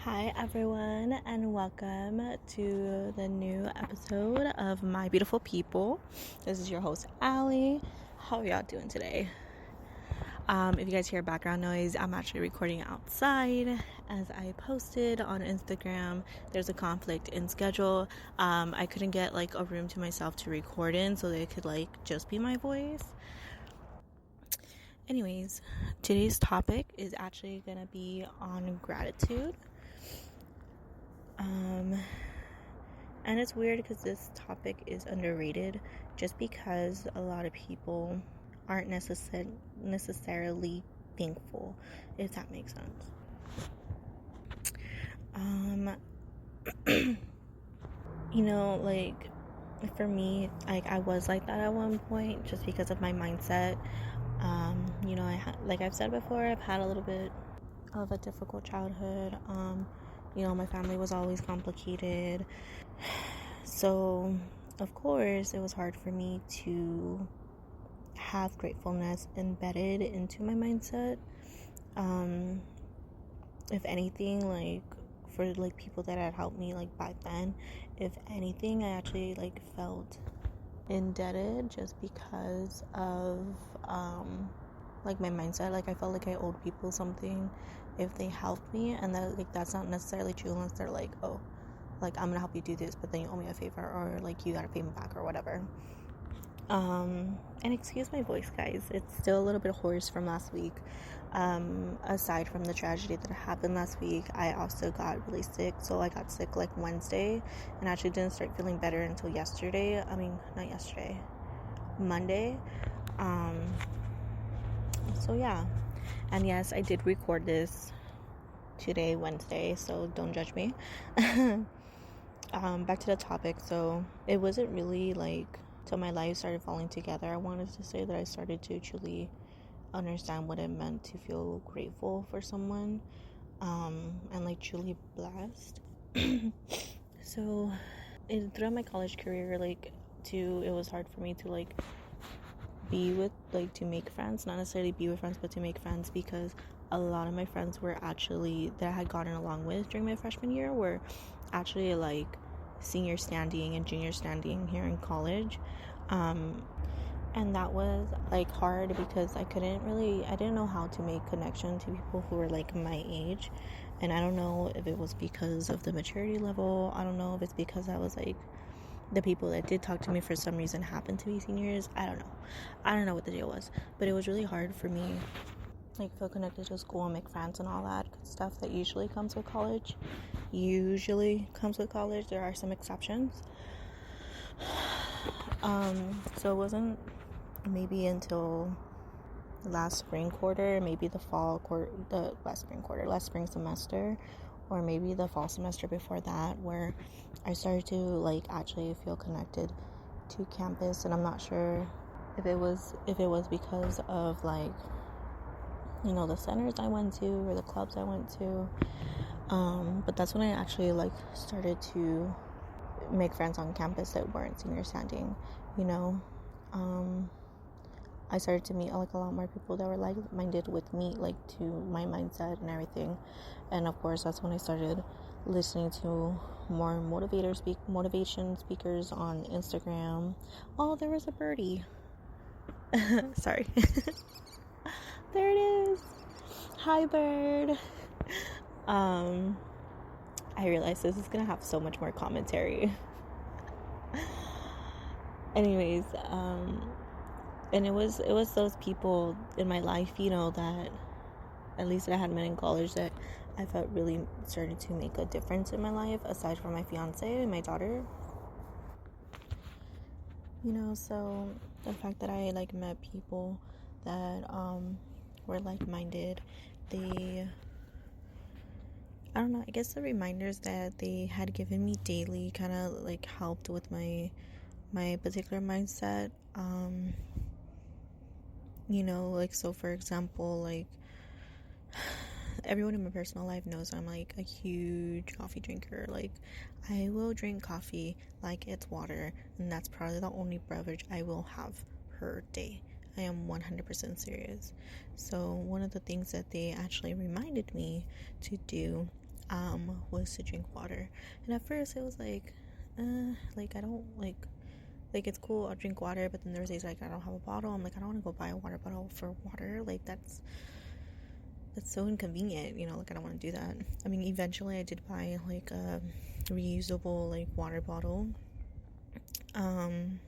Hi, everyone, and welcome to the new episode of My Beautiful People. This is your host, Allie. How are y'all doing today? If you guys hear background noise, I'm actually recording outside. As I posted on Instagram, there's a conflict in schedule. I couldn't get a room to myself to record in, so they could just be my voice. Anyways, today's topic is actually gonna be on gratitude. And it's weird because this topic is underrated just because a lot of people aren't necessarily thankful, if that makes sense. For me, I was like that at one point just because of my mindset. I've said before, I've had a little bit of a difficult childhood. My family was always complicated. So, of course, it was hard for me to have gratefulness embedded into my mindset. If anything, for people that had helped me back then, if anything, I actually felt indebted just because of my mindset. I felt like I owed people something if they helped me, and that that's not necessarily true unless they're I'm gonna help you do this, but then you owe me a favor, or you gotta pay me back, or whatever. And excuse my voice, guys, it's still a little bit hoarse from last week. Aside from the tragedy that happened last week, I also got really sick. So I got sick Wednesday, and actually didn't start feeling better until yesterday. Monday. So yeah, and yes, I did record this today, Wednesday, so don't judge me. Back to the topic. So it wasn't really till my life started falling together, I wanted to say, that I started to truly understand what it meant to feel grateful for someone, and truly blessed. So throughout my college career, it was hard for me to be with, to make friends, not necessarily be with friends, but to make friends, because a lot of my friends were actually, that I had gotten along with during my freshman year, were actually senior standing and junior standing here in college. And that was hard because I didn't know how to make connection to people who were my age. And I don't know if it was because of the maturity level. I don't know if it's because I was the people that did talk to me for some reason happened to be seniors. I don't know what the deal was, but it was really hard for me feel connected to school and make friends and all that good stuff that usually comes with college. There are some exceptions. So it wasn't maybe until last spring quarter, maybe last spring semester, or maybe the fall semester before that, where I started to actually feel connected to campus. And I'm not sure if it was because of the centers I went to or the clubs I went to, but that's when I actually started to make friends on campus that weren't senior standing. I started to meet a lot more people that were like-minded with me, to my mindset and everything. And of course, that's when I started listening to more motivation speakers on Instagram. Oh, there was a birdie. Sorry. There it is. Hi, bird. I realize this is gonna have so much more commentary. Anyways, and it was those people in my life, that at least that I had met in college, that I felt really started to make a difference in my life, aside from my fiance and my daughter. So the fact that I met people that were like-minded, I don't know, I guess the reminders that they had given me daily kind of helped with my particular mindset. So for example, everyone in my personal life knows I'm a huge coffee drinker. I will drink coffee like it's water, and that's probably the only beverage I will have per day. I am 100% serious. So one of the things that they actually reminded me to do was to drink water. And at first it was like, like I don't like it's cool, I'll drink water, but then there's days like I don't have a bottle. I'm like, I don't want to go buy a water bottle for water. Like that's so inconvenient, you know, like I don't want to do that. I mean, eventually I did buy like a reusable like water bottle, and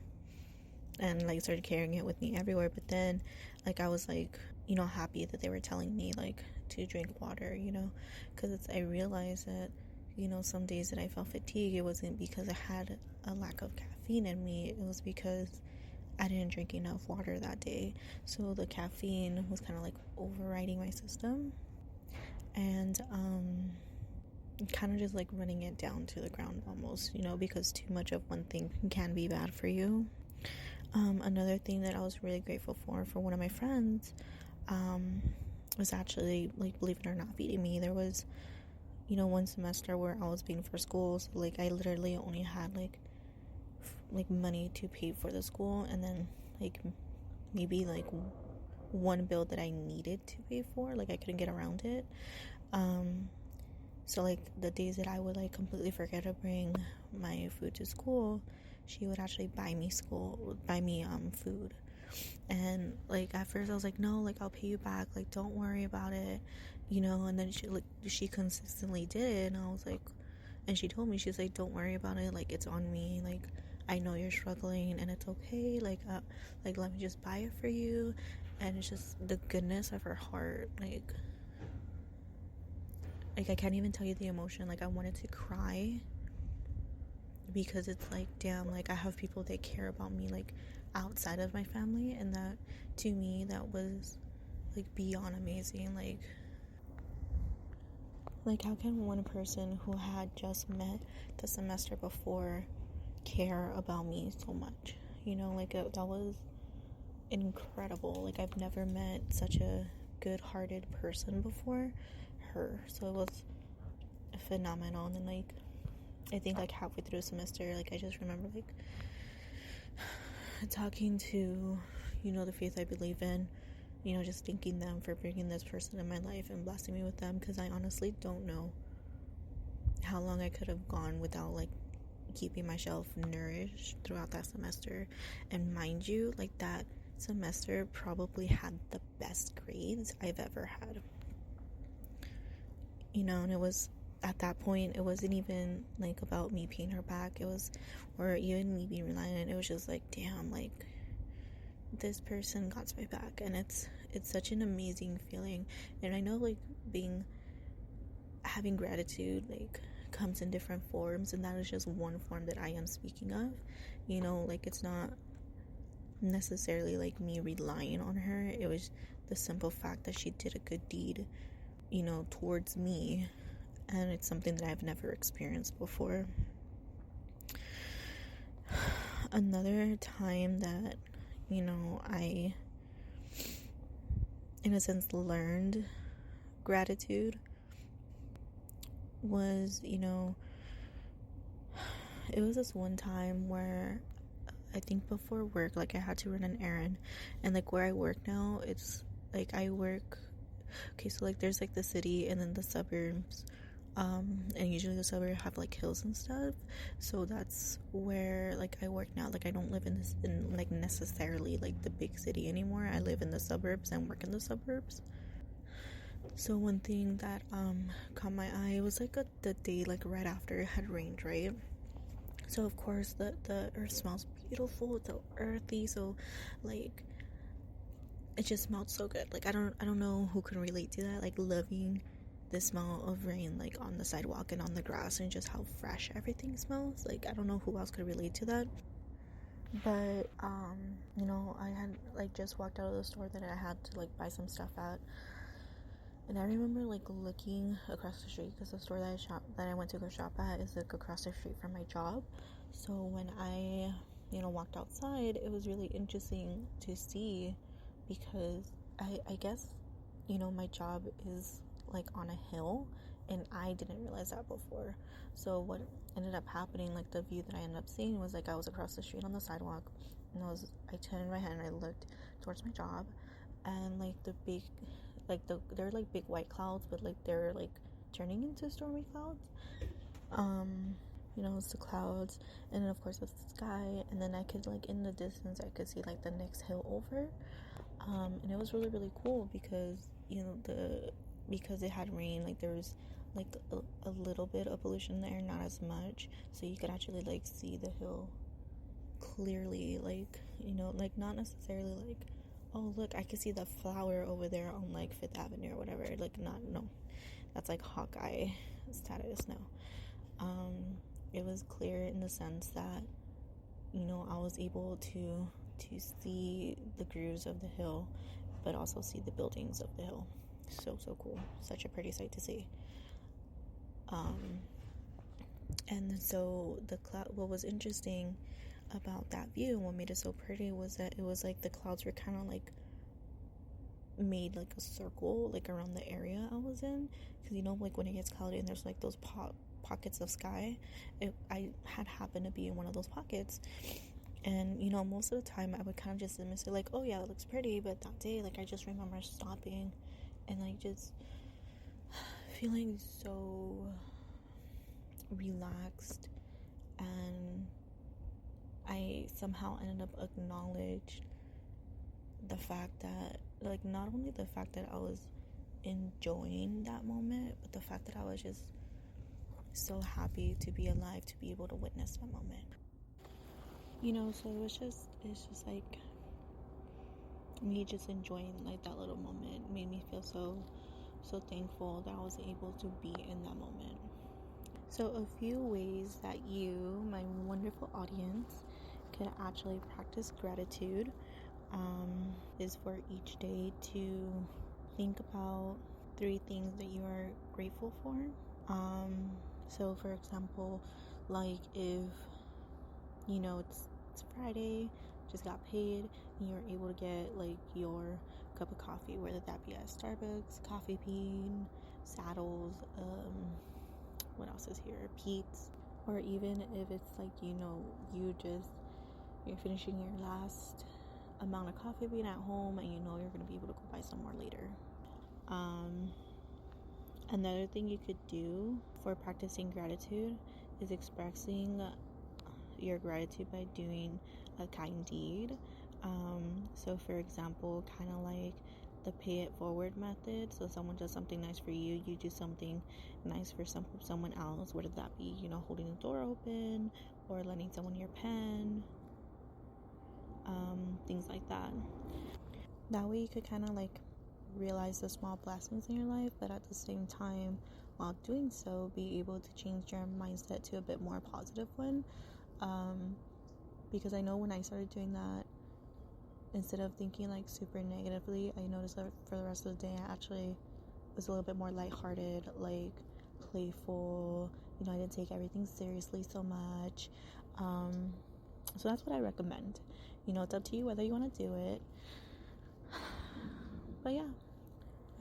like started carrying it with me everywhere. But then like I was like, you know, happy that they were telling me like to drink water, you know, because I realized that, you know, some days that I felt fatigue, it wasn't because I had a lack of caffeine in me, it was because I didn't drink enough water that day. So the caffeine was kind of like overriding my system, and kind of just like running it down to the ground almost, you know, because too much of one thing can be bad for you. Another thing that I was really grateful for one of my friends, was actually, like, believe it or not, feeding me. There was, you know, one semester where I was paying for school, so like I literally only had like money to pay for the school, and then like maybe like one bill that I needed to pay for, like I couldn't get around it. So like the days that I would like completely forget to bring my food to school, she would actually buy me food. And like at first I was like, no, like I'll pay you back, like don't worry about it, you know. And then she consistently did it, and I was like, and she told me, she's like, don't worry about it, like it's on me, like I know you're struggling and it's okay, like let me just buy it for you. And it's just the goodness of her heart, like I can't even tell you the emotion. Like I wanted to cry, because it's like, damn, like I have people that care about me like outside of my family, and that to me that was like beyond amazing. Like how can one person who had just met the semester before care about me so much, you know? Like that was incredible. Like I've never met such a good-hearted person before her, so it was phenomenal. And then like I think like halfway through the semester, like I just remember like talking to, you know, the faith I believe in, you know, just thanking them for bringing this person in my life and blessing me with them, because I honestly don't know how long I could have gone without like keeping myself nourished throughout that semester. And mind you, like that semester probably had the best grades I've ever had, you know. And it was, at that point, it wasn't even like about me paying her back, it was, or even me being reliant, it was just like, damn, like this person got my back. And it's such an amazing feeling. And I know like having gratitude like comes in different forms, and that is just one form that I am speaking of, you know. Like it's not necessarily like me relying on her, it was the simple fact that she did a good deed, you know, towards me, and it's something that I've never experienced before. Another time that, you know, I in a sense learned gratitude was, you know, it was this one time where I think before work, like I had to run an errand, and like where I work now, it's like I work, okay, so like there's like the city and then the suburbs, and usually the suburbs have like hills and stuff, so that's where like I work now. Like I don't live in like necessarily like the big city anymore. I live in the suburbs and work in the suburbs. So one thing that caught my eye was like the day like right after it had rained, right? So of course the earth smells beautiful, it's so earthy, so like it just smelled so good. Like I don't know who can relate to that, like loving the smell of rain like on the sidewalk and on the grass, and just how fresh everything smells. Like I don't know who else could relate to that. But you know, I had like just walked out of the store that I had to like buy some stuff at, and I remember like looking across the street, because the store that I went to go shop at is like across the street from my job. So when I, you know, walked outside, it was really interesting to see, because I guess, you know, my job is like on a hill, and I didn't realize that before. So what ended up happening, like the view that I ended up seeing was like I was across the street on the sidewalk, and I turned my head and I looked towards my job, and like the big, like they're like big white clouds, but like they're like turning into stormy clouds. It's the clouds, and then of course it's the sky, and then I could, like, in the distance I could see like the next hill over. And it was really, really cool because because it had rain, like there was like a little bit of pollution there, not as much, so you could actually like see the hill clearly, like, like not necessarily like, oh look, I can see the flower over there on like Fifth Avenue or whatever, like, not, no, that's like Hawkeye status now. It was clear in the sense that, I was able to see the grooves of the hill, but also see the buildings of the hill. So cool. Such a pretty sight to see. And so the cloud, what was interesting about that view and what made it so pretty was that it was like the clouds were kind of like made like a circle like around the area I was in, because like when it gets cloudy and there's like those pockets of sky, I had happened to be in one of those pockets. And most of the time I would kind of just dismiss it like, oh yeah, it looks pretty, but that day, like, I just remember stopping and like just feeling so relaxed, and I somehow ended up acknowledged the fact that, like, not only the fact that I was enjoying that moment, but the fact that I was just so happy to be alive, to be able to witness that moment. So it's just like me just enjoying like that little moment made me feel so thankful that I was able to be in that moment. So a few ways that you, my wonderful audience, could actually practice gratitude is for each day to think about 3 things that you are grateful for. So for example, like if it's Friday, just got paid, and you're able to get like your cup of coffee, whether that be at Starbucks, Coffee Bean, Saddles, what else is here, Pete's, or even if it's like you're finishing your last amount of Coffee Bean at home, and you're gonna be able to go buy some more later. Another thing you could do for practicing gratitude is expressing your gratitude by doing a kind deed. So for example, kind of like the pay it forward method. So someone does something nice for you, you do something nice for someone else, whether that be holding the door open or lending someone your pen, things like that. That way you could kind of like realize the small blessings in your life, but at the same time, while doing so, be able to change your mindset to a bit more positive one. Because I know when I started doing that, instead of thinking like super negatively, I noticed that for the rest of the day I actually was a little bit more lighthearted, like playful. I didn't take everything seriously so much. So that's what I recommend. It's up to you whether you want to do it. But yeah.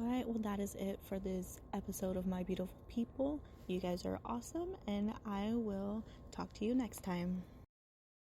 Alright, well, that is it for this episode of My Beautiful People. You guys are awesome, and I will talk to you next time.